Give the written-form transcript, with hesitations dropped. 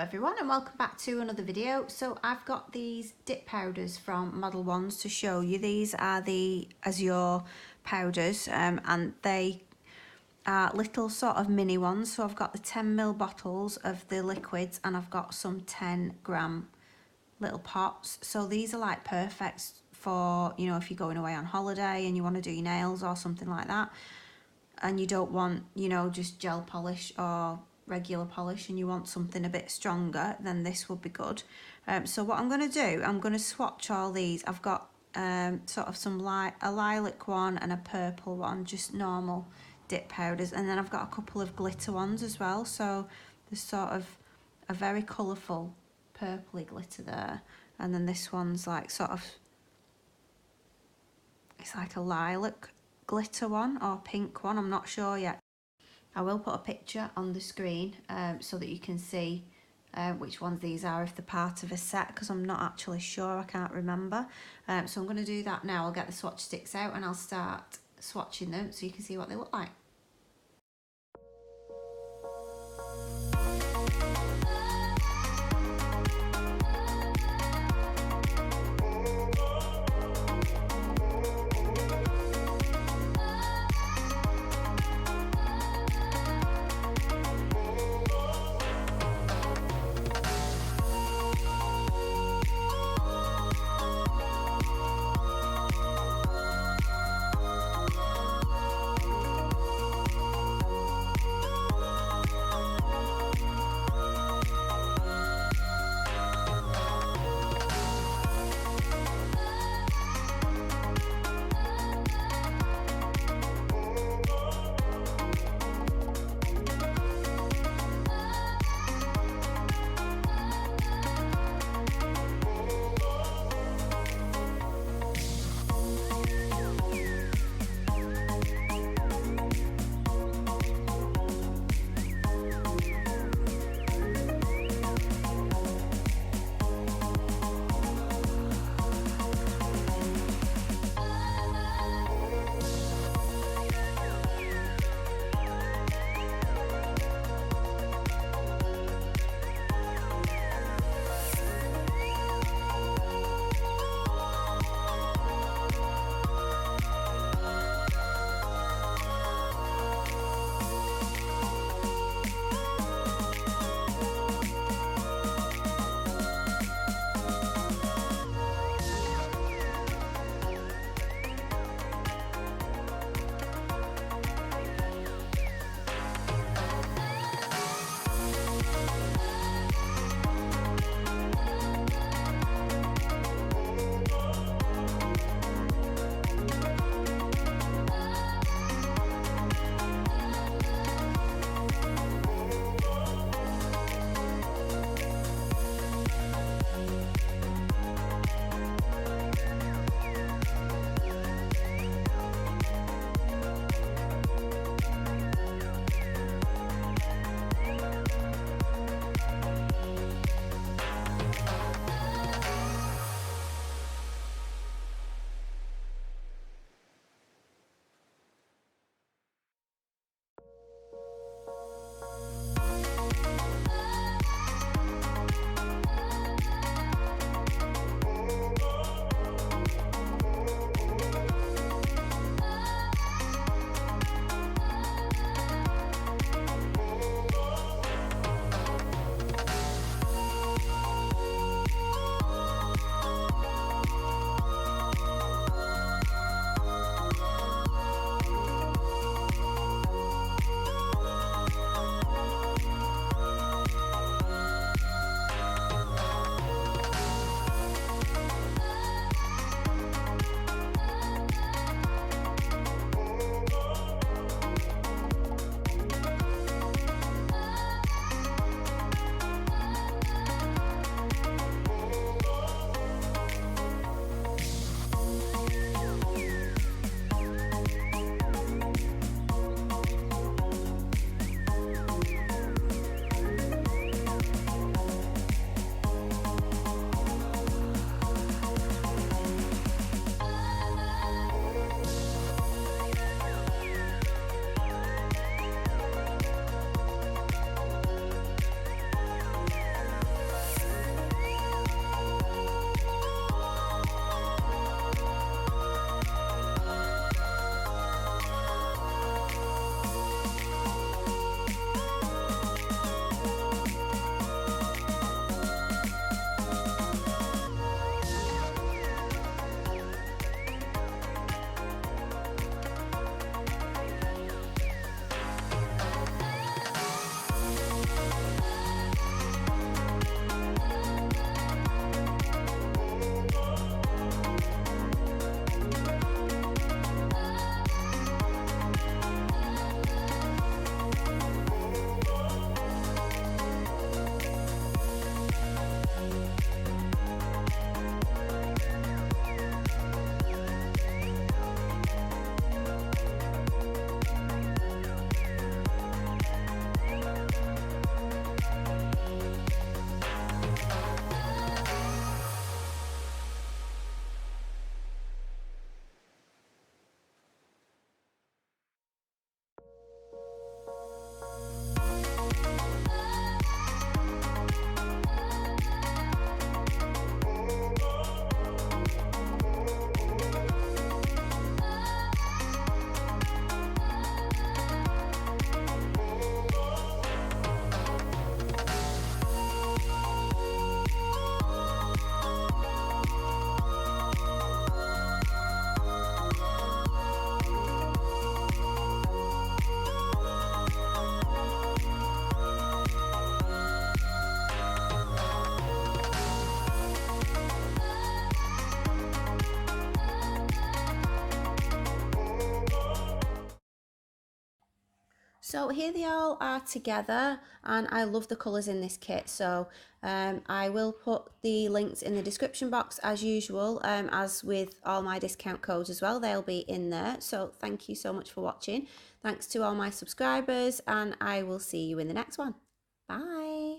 everyone and welcome back to another video. So I've got these dip powders from Modelones to show you. These are the Azure powders and they are little sort of mini ones. So I've got the 10ml bottles of the liquids and I've got some 10g little pots. So these are like perfect for, you know, if you're going away on holiday and you want to do your nails or something like that and you don't want, you know, just gel polish or regular polish and you want something a bit stronger, then this would be good. So what I'm going to do, I'm going to swatch all these. I've got sort of a lilac one and a purple one, just normal dip powders, and then I've got a couple of glitter ones as well. So there's sort of a very colourful purpley glitter there, and then this one's like sort of, it's like a lilac glitter one or pink one, I'm not sure yet. I will put a picture on the screen so that you can see which ones these are, if they're part of a set, because I'm not actually sure, I can't remember. So I'm going to do that now. I'll get the swatch sticks out and I'll start swatching them so you can see what they look like. So here they all are together, and I love the colours in this kit. So I will put the links in the description box as usual, as with all my discount codes as well. They'll be in there. So thank you so much for watching. Thanks to all my subscribers, and I will see you in the next one. Bye.